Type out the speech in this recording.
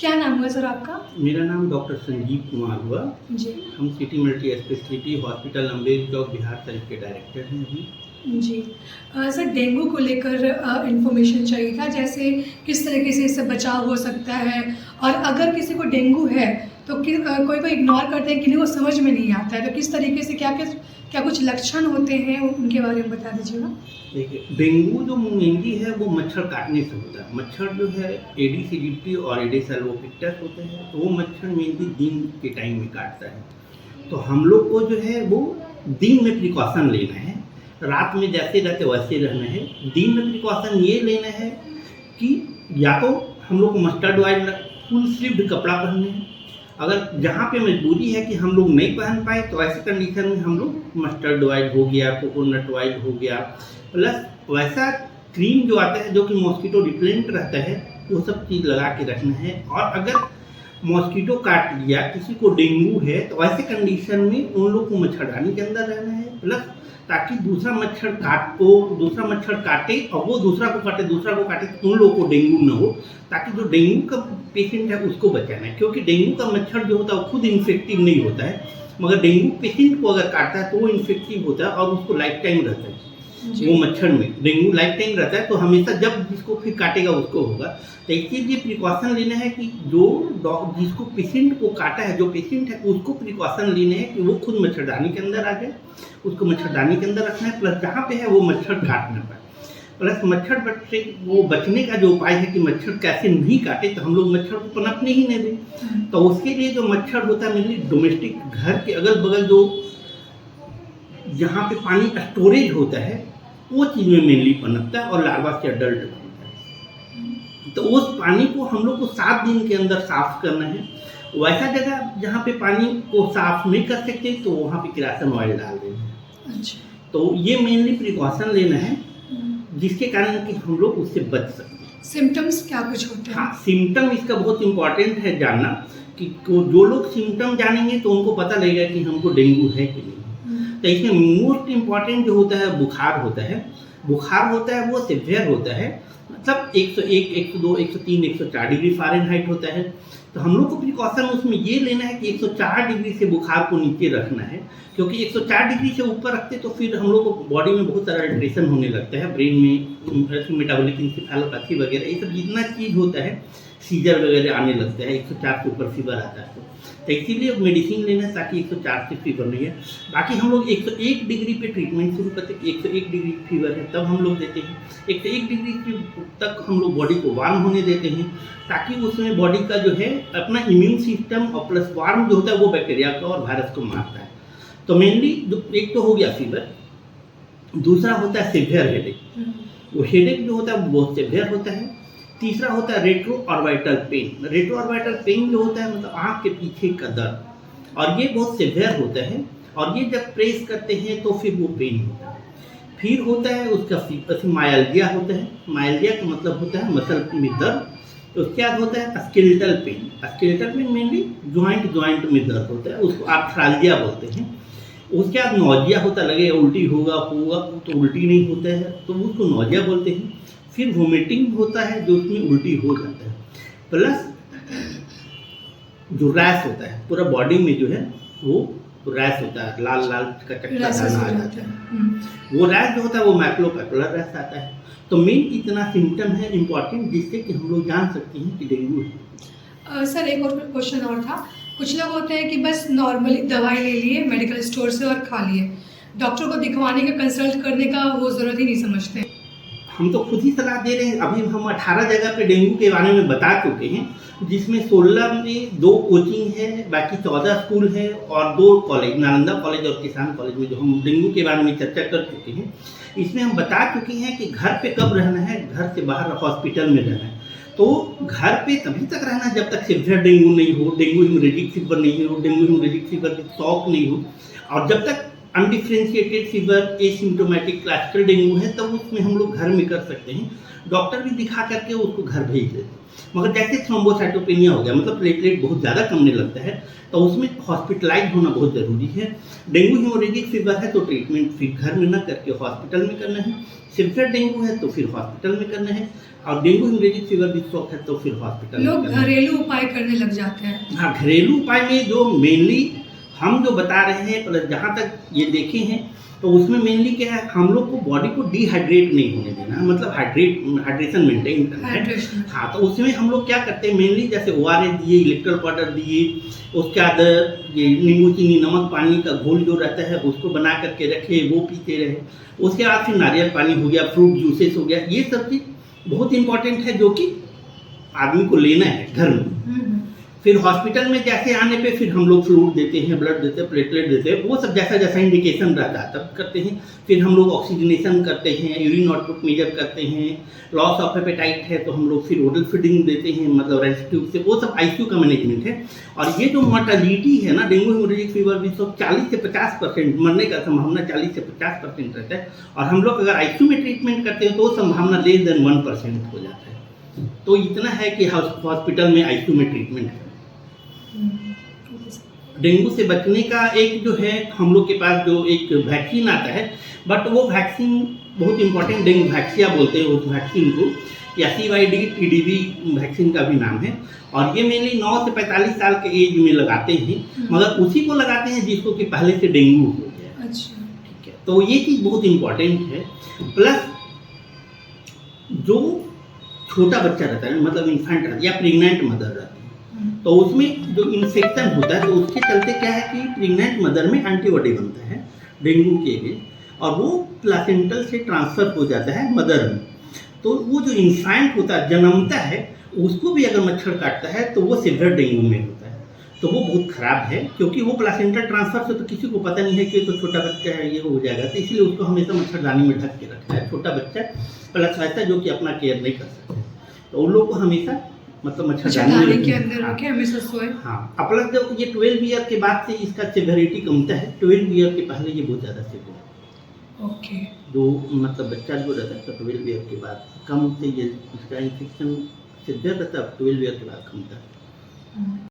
क्या नाम हुआ सर आपका? मेरा नाम डॉक्टर संजीव कुमार हुआ। जी। हम city multi speciality hospital Amber Chowk Bihar Sharif के डायरेक्टर हैं अभी। जी। सर डेंगू को लेकर इन्फॉर्मेशन चाहिए था, जैसे किस तरीके से इससे बचाव हो सकता है और अगर किसी को डेंगू है तो कोई इग्नोर करते हैं, किन्हीं को समझ में नहीं आता है, तो किस तरीके से क्या कुछ लक्षण होते हैं उनके बारे में बता दीजिएगा। देखिए, डेंगू जो मेनली है वो मच्छर काटने से होता है। मच्छर जो है एडिस एजिप्टी और एडिस एल्बोपिक्टस होते हैं, तो वो मच्छर मेनली दिन के टाइम में काटता है। तो हम लोग को जो है वो दिन में प्रिकॉशन लेना है, रात में जैसे रहते वैसे रहना है। दिन में प्रिकॉशन ये लेना है कि या तो हम लोग को मस्टर्ड ऑयल फुल स्लीव्ड कपड़ा पहनने हैं। अगर जहाँ पे मजबूरी है कि हम लोग नहीं पहन पाए तो ऐसी कंडीशन में हम लोग मस्टर्ड ऑयल हो गया, कोकोनट ऑयल हो गया, प्लस वैसा क्रीम जो आता है जो कि मॉस्किटो रिपेलेंट रहता है, वो सब चीज़ लगा के रखना है। और अगर मॉस्किटो काट लिया, किसी को डेंगू है, तो ऐसे कंडीशन में उन लोग को मच्छरदानी के अंदर रहना है, प्लस ताकि दूसरा मच्छर काटे और वो दूसरा को काटे तो उन लोगों को डेंगू न हो, ताकि जो डेंगू का पेशेंट है उसको बचाना है। क्योंकि डेंगू का मच्छर जो होता है वो खुद इन्फेक्टिव नहीं होता है, मगर डेंगू पेशेंट को अगर काटता है तो वो इन्फेक्टिव होता है और उसको लाइफ टाइम रहता है। वो मच्छर में डेंगू लाइफ टाइम रहता है, तो हमेशा जब जिसको फिर काटेगा उसको होगा। तो एक चीज़ ये प्रिकॉशन लेना है कि जिसको पेशेंट को काटा है, जो पेशेंट है उसको प्रिकॉशन लेने हैं कि वो खुद मच्छरदानी के अंदर आ जाए, उसको मच्छरदानी के अंदर रखना है, प्लस जहाँ पे है वो मच्छर काट ना पाए। प्लस मच्छर से वो बचने का जो उपाय है कि मच्छर कैसे नहीं काटे, तो हम लोग मच्छर को पनपने ही नहीं दें। तो उसके लिए जो मच्छर होता है मेनली डोमेस्टिक, घर के अगल बगल जो जहाँ पे पानी स्टोरेज होता है वो चीज़ में मेनली पनपता है और लार्वा से अडल्ट बनता है। तो उस पानी को हम लोग को 7 दिन के अंदर साफ करना है। वैसा जगह जहाँ पे पानी को साफ नहीं कर सकते तो वहाँ पे किरासन ऑयल डाल देना है। अच्छा। तो ये मेनली प्रिकॉशन लेना है जिसके कारण कि हम लोग उससे बच सकते। सिम्टम्स क्या कुछ होते हैं? हाँ, सिम्टम इसका बहुत इम्पॉर्टेंट है जानना कि जो लोग सिम्टम जानेंगे तो उनको पता लगेगा कि हमको डेंगू है कि नहीं। तो इसमें मोस्ट इम्पॉर्टेंट जो होता है बुखार होता है। बुखार होता है वो सिवियर होता है, मतलब 101, 102, 103, 104 डिग्री फ़ारेनहाइट होता है। तो हम लोग को प्रिकॉशन उसमें ये लेना है कि 104 डिग्री से बुखार को नीचे रखना है, क्योंकि 104 डिग्री से ऊपर रखते तो फिर हम लोग को बॉडी में बहुत सारा अल्ट्रेशन होने लगता है, ब्रेन में मेटाबॉलिक इंसेफेलोपैथी वगैरह ये सब जितना चीज़ होता है, सीजर वगैरह आने लगता है। 104 से ऊपर फीवर आता है तो इसीलिए मेडिसिन लेना है ताकि 104 से फीवर नहीं है। बाकी हम लोग 101 डिग्री पे ट्रीटमेंट शुरू करते हैं। 101 डिग्री फीवर है तब हम लोग देते हैं। 101 डिग्री तक हम लोग बॉडी को वार्म होने देते हैं, ताकि उसमें बॉडी का जो है अपना इम्यून सिस्टम और प्लस वार्म जो होता है वो बैक्टीरिया को और वायरस को मारता है। तो मेनली एक तो हो गया फीवर, दूसरा होता है सीवियर हेडेक। वो हेडेक जो होता है वो बहुत सीवियर होता है। तीसरा होता है retro orbital pain. Retro orbital pain जो होता है मतलब आँख के पीछे का दर्द, और ये बहुत सीवियर होता है, और ये जब प्रेस करते हैं तो फिर वो पेन होता है। फिर होता है उसका मायल्जिया होता है। मायल्जिया का मतलब होता है मसल में दर्द। तो उसके बाद होता है skeletal pain. Skeletal pain mainly joint में दर्द होता है, उसको आर्थराल्जिया बोलते हैं। उसके बाद नौजिया होता है, लगे उल्टी होगा तो उल्टी नहीं होता है तो उसको नौजिया बोलते हैं। फिर वोमिटिंग होता है जो उसमें उल्टी हो जाता है, प्लस जो रैश होता है पूरा बॉडी में जो है वो रैश होता है, लाल लाल का चक्का दाना आ जाता है। वो रैश जो होता है वो मैक्रोपैपुलर रैश आता है। तो मेन इतना सिम्टम है इम्पॉर्टेंट जिससे कि हम लोग जान सकते हैं कि डेंगू है। सर एक और क्वेश्चन और था, कुछ लोग होते हैं कि बस नॉर्मली दवाई ले लिए मेडिकल स्टोर से और खा लिए, डॉक्टर को दिखवाने का कंसल्ट करने का वो ज़रूरत ही नहीं समझते। हम तो खुद ही सलाह दे रहे हैं। अभी हम 18 जगह पे डेंगू के बारे में बता चुके हैं, जिसमें 16 में 2 कोचिंग है, बाकी 14 स्कूल है और 2 कॉलेज, नालंदा कॉलेज और किसान कॉलेज में जो हम डेंगू के बारे में चर्चा कर चुके हैं। इसमें हम बता चुके हैं कि घर पे कब रहना है, घर से बाहर हॉस्पिटल में रहना है। तो घर पे तभी तक रहना जब तक सीवियर डेंगू नहीं हो, डेंगू हेमोरेजिक फीवर नहीं हो, डेंगू हेमोरेजिक फीवर की शॉक नहीं हो, और जब तक undifferentiated fever, asymptomatic classical dengue है तब उसमें हम लोग घर में कर सकते हैं। डॉक्टर भी दिखा करके उसको घर भेज देते हैं। मगर जैसे थ्रोम्बोसाइटोपेनिया हो गया, मतलब प्लेटलेट बहुत ज़्यादा कमने लगता है, तो उसमें हॉस्पिटलाइज होना बहुत ज़रूरी है। डेंगू हेमोरेजिक फीवर है तो ट्रीटमेंट फिर घर में ना करके हॉस्पिटल में करना है। सिवियर डेंगू है तो फिर हॉस्पिटल में करना है, और डेंगू हेमोरेजिक फीवर भी शौक है तो फिर हॉस्पिटल में लोग करना है। घरेलू उपाय करने लग जाते हैं। हाँ, घरेलू उपाय में जो मेनली हम जो बता रहे हैं, प्लस जहाँ तक ये देखे हैं, तो उसमें मेनली क्या है, हम लोग को बॉडी को डिहाइड्रेट नहीं होने देना है, मतलब हाइड्रेशन मेंटेन करना है। हाइड्रेशन। हाँ, तो उसमें हम लोग क्या करते हैं मेनली, जैसे ORS दिए, इलेक्ट्रोल पाउडर दिए, उसके बाद ये नींबू चीनी नमक पानी का घोल जो रहता है उसको बना करके रखे, वो पीते रहे। उसके बाद फिर नारियल पानी हो गया, फ्रूट जूसेस हो गया, ये सब चीज़ बहुत इंपॉर्टेंट है जो कि आदमी को लेना है घर में। फिर हॉस्पिटल में जैसे आने पे फिर हम लोग फ्लूइड देते हैं, ब्लड देते हैं, प्लेटलेट देते हैं, वो सब जैसा जैसा इंडिकेशन रहता है तब करते हैं। फिर हम लोग ऑक्सीजनेशन करते हैं, यूरिन आउटपुट मेजर करते हैं, लॉस ऑफ एपेटाइट है तो हम लोग फिर ओरल फीडिंग देते हैं, मतलब रेस्ट्यूब से, वो सब ICU का मैनेजमेंट है। और ये जो मोर्टेलिटी है ना डेंगू हेमोरेजिक फीवर भी, सब 40 से 50% मरने का संभावना 40 से 50% रहता है, और हम लोग अगर ICU में ट्रीटमेंट करते हैं तो संभावना लेस देन 1% हो जाता है। तो इतना है कि हॉस्पिटल में ICU में ट्रीटमेंट है। डेंगू से बचने का एक जो है हम लोग के पास जो एक वैक्सीन आता है, बट वो वैक्सीन बहुत इंपॉर्टेंट, डेंगू वैक्सिया बोलते हैं उस वैक्सीन को, या CYD TDV वैक्सीन का भी नाम है। और ये मेनली 9 से 45 साल के एज में लगाते हैं, मगर उसी को लगाते हैं जिसको कि पहले से डेंगू हो गया। अच्छा, ठीक है, तो ये चीज़ बहुत इंपॉर्टेंट है। प्लस जो छोटा बच्चा रहता है, मतलब इन्फेंट रहता है या प्रेग्नेंट मदर रहती है, तो उसमें जो इन्फेक्शन होता है तो उसके चलते क्या है कि प्रेग्नेंट मदर में एंटीबॉडी बनता है डेंगू के लिए, और वो प्लासेंटल से ट्रांसफ़र हो जाता है मदर में। तो वो जो इन्फेंट होता है, जन्मता है, उसको भी अगर मच्छर काटता है तो वो सिवियर डेंगू में होता है। तो वो बहुत ख़राब है, क्योंकि वो प्लासेंटल ट्रांसफ़र से तो किसी को पता नहीं है कि तो छोटा बच्चा है, ये हो जाएगा, तो इसलिए उसको हमेशा मच्छरदानी में ढक के रखना है। छोटा बच्चा प्लस ऐसा जो कि अपना केयर नहीं कर सकते, तो उन लोगों को हमेशा मतलब मच्छरदानी के अंदर रखे, हमेशा सोए। हाँ, प्लस जब ये 12 ईयर के बाद से इसका सिवियरिटी कमता है, 12 ईयर के पहले ये बहुत ज़्यादा सिवियर है। ओके। जो मतलब बच्चा जो रहता है तो 12 ईयर के बाद कम से ये इसका इन्फेक्शन सिवियर रहता है, 12 ईयर के बाद कमता है।